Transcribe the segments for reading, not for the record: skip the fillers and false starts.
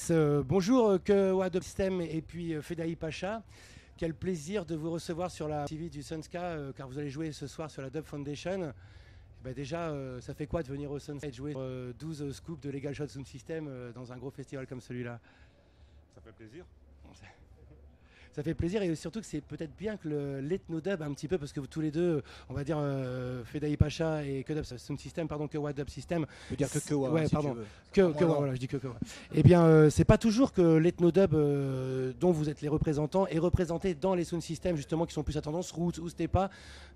Yes, bonjour Kewa Dubsystem et puis Fedaï Pacha. Quel plaisir de vous recevoir sur la TV du Sunska car vous allez jouer ce soir sur la Dub Foundation. Bah déjà, ça fait quoi de venir au Sunska et de jouer 12 scoops de Legal Shot Sound System dans un gros festival comme celui-là? Ça fait plaisir. Ça fait plaisir et surtout que c'est peut-être bien que l'ethno-dub un petit peu, parce que vous tous les deux, on va dire Fedaï Pacha et Kewa Sound System, pardon, Kewa Dub System. Je veux dire que Kewa, ouais, si pardon. tu veux. Kewa, voilà, je dis Kewa. Eh bien, c'est pas toujours que l'ethno-dub dont vous êtes les représentants est représenté dans les sound systems justement qui sont plus à tendance Roots ou Stepa.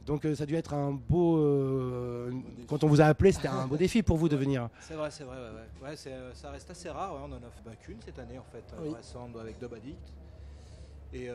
Donc ça a dû être un beau. Quand on vous a appelé, c'était un beau défi pour vous de venir. C'est vrai, ouais. Ça reste assez rare. Ouais, on en a fait qu'une cette année en fait, oui. récente avec Dub Addict. Et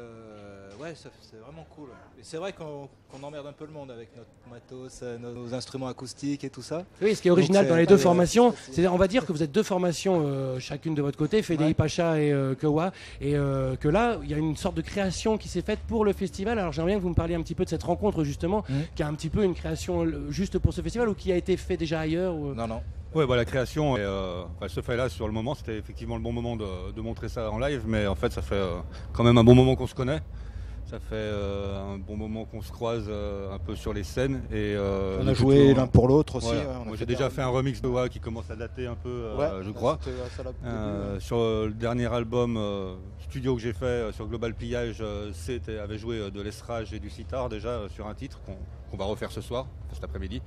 ouais, c'est vraiment cool. Et c'est vrai qu'on emmerde un peu le monde avec notre matos, nos instruments acoustiques et tout ça. Oui, ce qui est original Donc, dans les deux formations, c'est on va dire que vous êtes deux formations chacune de votre côté, Fedaï Pacha et Kewa, et que là, il y a une sorte de création qui s'est faite pour le festival. Alors j'aimerais bien que vous me parliez un petit peu de cette rencontre justement, qui est un petit peu une création juste pour ce festival ou qui a été fait déjà ailleurs ou... Non. Ouais, bah, la création elle se fait là sur le moment. C'était effectivement le bon moment de montrer ça en live, mais en fait ça fait quand même un bon moment qu'on se connaît. Ça fait un bon moment qu'on se croise un peu sur les scènes. Et, on a joué l'un pour l'autre aussi. Voilà. Ouais, Moi j'ai déjà fait un remix de Wa qui commence à dater un peu, je crois. Sur le dernier album studio que j'ai fait sur Global Pillage, avait joué de l'estrage et du sitar déjà sur un titre qu'on va refaire ce soir, cet après-midi.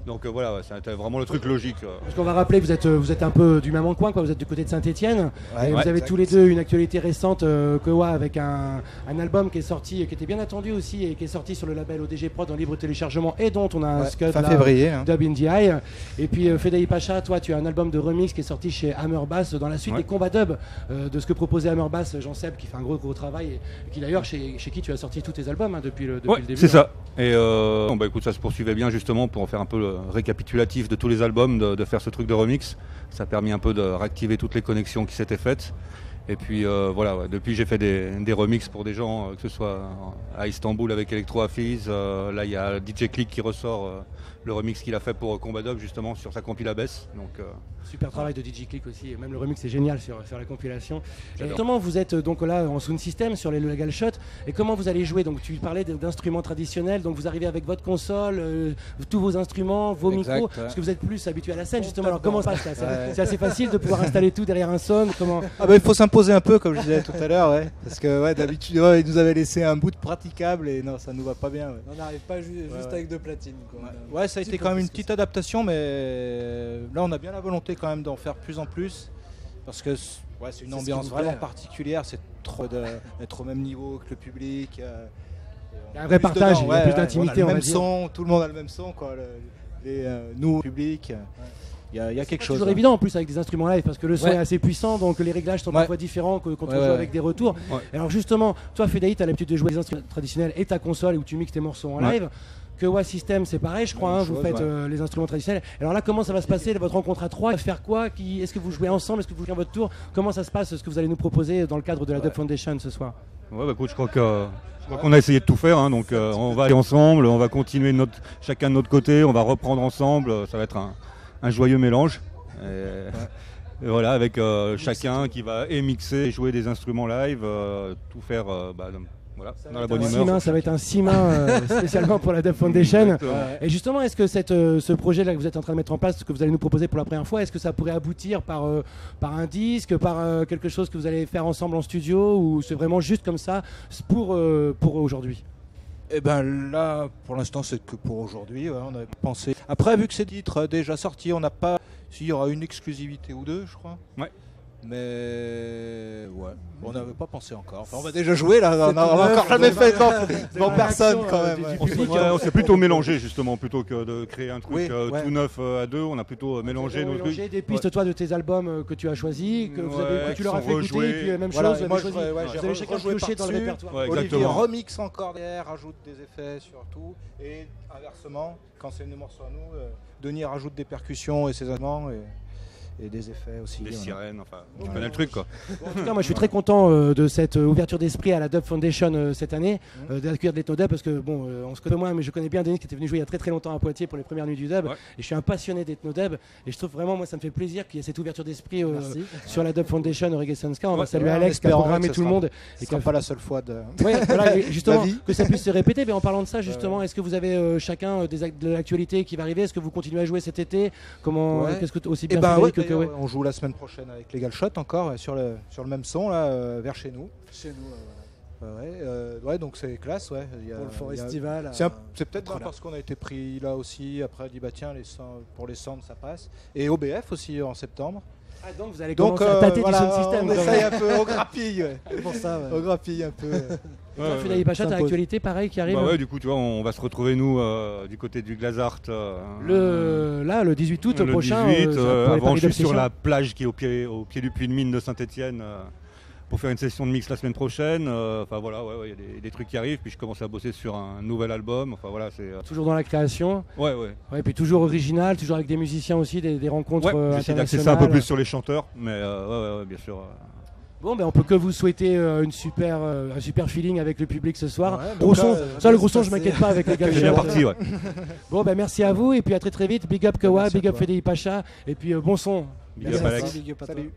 Donc voilà, c'était vraiment le truc logique. Parce qu'on va rappeler, vous êtes un peu du même coin, quoi. Vous êtes du côté de Saint-Etienne. Ouais, vous avez exact. tous les deux une actualité récente, Kewa, avec un album qui est sorti, qui était bien attendu aussi, et qui est sorti sur le label ODG Prod en libre téléchargement, et dont on a un scud fin là, février. Dub in the Eye. Et puis Fedaï Pacha, toi tu as un album de remix qui est sorti chez Hammer Bass dans la suite des combats dub de ce que proposait Hammer Bass, Jean-Seb, qui fait un gros travail, et qui d'ailleurs chez qui tu as sorti tous tes albums depuis le début. C'est ça. Et bah, écoute, ça se poursuivait bien justement pour en faire un peu le récapitulatif de tous les albums, de faire ce truc de remix. Ça a permis un peu de réactiver toutes les connexions qui s'étaient faites. Et puis voilà, depuis j'ai fait des remixes pour des gens, que ce soit à Istanbul avec Electro Hafiz. Là il y a DJ Click qui ressort le remix qu'il a fait pour Combat Dub justement sur sa compile Abyss. Donc super travail de DJ Click aussi, et même le remix est génial sur la compilation. Et J'adore. comment vous êtes donc là en sound system sur les Legal Shot, et comment vous allez jouer? Donc tu parlais d'instruments traditionnels, donc vous arrivez avec votre console, tous vos instruments, vos micros, parce que vous êtes plus habitué à la scène justement. Alors comment ça se passe là? C'est assez facile de pouvoir installer tout derrière un son. Comment... Ah bah, il faut s'imposer un peu, comme je disais tout à l'heure, ouais. Parce que d'habitude, il nous avait laissé un bout de praticable et non, ça nous va pas bien. Ouais. On n'arrive pas juste avec deux platines. Quoi. Ouais, ça a été quand même une petite adaptation, mais là on a bien la volonté quand même d'en faire plus en plus, parce que c'est une ambiance vraiment particulière, c'est trop d'être au même niveau que le public. Il y a un vrai partage, il y a plus d'intimité, on a on le va même dire. son, tout le monde a le même son, quoi. Nous, le public, il y a quelque chose. C'est toujours évident en plus avec des instruments live, parce que le son est assez puissant, donc les réglages sont parfois différents quand on joue avec des retours. Ouais. Alors justement, toi Fedaï, tu as l'habitude de jouer des instruments traditionnels et ta console où tu mixes tes morceaux en live. Kewa System, c'est pareil, je crois, vous faites les instruments traditionnels. Alors là, comment ça va se passer, votre rencontre à trois? Faire quoi? Est-ce que vous jouez ensemble? Est-ce que vous jouez à votre tour? Comment ça se passe, ce que vous allez nous proposer dans le cadre de la Dub Foundation ce soir? ouais, bah, écoute, je crois qu'on a essayé de tout faire, hein, donc on va aller ensemble, on va continuer chacun de notre côté, on va reprendre ensemble, ça va être un joyeux mélange. Et voilà, avec chacun qui va mixer et jouer des instruments live, tout faire voilà, dans la bonne humeur. Ça va être un 6 mains spécialement pour la Dub Foundation. Et justement, est-ce que ce projet-là que vous êtes en train de mettre en place, ce que vous allez nous proposer pour la première fois, est-ce que ça pourrait aboutir par un disque, par quelque chose que vous allez faire ensemble en studio, ou c'est vraiment juste comme ça pour aujourd'hui? Et ben là, pour l'instant, c'est que pour aujourd'hui. On avait pensé. Après, vu que c'est titre déjà sorti, on n'a pas. S'il y aura une exclusivité ou deux, je crois. Ouais. Mais on n'avait pas pensé encore. Enfin, on va déjà jouer là. On n'a encore jamais fait devant personne quand même. On s'est plutôt mélangé justement, plutôt que de créer un truc tout neuf à deux. On a plutôt mélangé nos trucs. Des pistes, toi, de tes albums que tu as choisis, que tu leur as fait écouter, et puis même chose. Moi, vous avez chacun pioché dans le répertoire. Olivier remix encore derrière, rajoute des effets surtout, et inversement, quand c'est nos morceaux à nous, Denis rajoute des percussions et ses instruments. et des effets aussi. Des sirènes, enfin, tu connais le truc quoi. En tout cas, moi je suis très content de cette ouverture d'esprit à la Dub Foundation cette année, d'accueillir de l'ethno-dub parce que bon, on se connaît moins, mais je connais bien Denis qui était venu jouer il y a très très longtemps à Poitiers pour les premières nuits du dub. Et je suis un passionné d'ethno-dub et je trouve vraiment, moi ça me fait plaisir qu'il y ait cette ouverture d'esprit sur la Dub Foundation au Reggae Sunska. On va saluer Alex qui a programmé tout le monde. Et qui n'est pas la seule fois de. Ouais, voilà, justement, que ça puisse se répéter. Mais en parlant de ça, justement, est-ce que vous avez chacun de l'actualité qui va arriver? Est-ce que vous continuez à jouer cet été? Comment, qu'est-ce que aussi bien Frédéric que on joue la semaine prochaine avec Legal Shot encore sur le même son là, vers chez nous. Chez nous, ouais, donc c'est classe, ouais. Pour le festival. C'est peut-être parce qu'on a été pris là aussi. Après, on dit bah tiens, pour les cendres ça passe. Et OBF aussi en septembre. Ah, donc vous allez commencer à tâter du sound system. On essaye un peu, on grappille, ouais. Pour ça, on grappille un peu. Frédéric Pacha, t'as l'actualité pareil qui arrive. Bah ouais, du coup, tu vois, on va se retrouver nous du côté du Glazart. Le 18 août prochain. 18, avant, je suis sur la plage qui est au pied du puits de mine de Saint-Etienne pour faire une session de mix la semaine prochaine. Enfin voilà, il y a des trucs qui arrivent. Puis je commence à bosser sur un nouvel album. Enfin voilà, c'est toujours dans la création. Ouais. Ouais, puis toujours original, toujours avec des musiciens aussi, des rencontres j'essaie d'axer ça un peu plus sur les chanteurs, mais bien sûr. Bon, ben on peut que vous souhaiter un super feeling avec le public ce soir. Ouais, gros son, le gros son, je m'inquiète pas avec les gars. C'est bien parti, ouais. Bon, ben merci à vous et puis à très très vite. Big up Kawa, big up Frédéric Pacha et puis bon son. Big up Alex. Salut.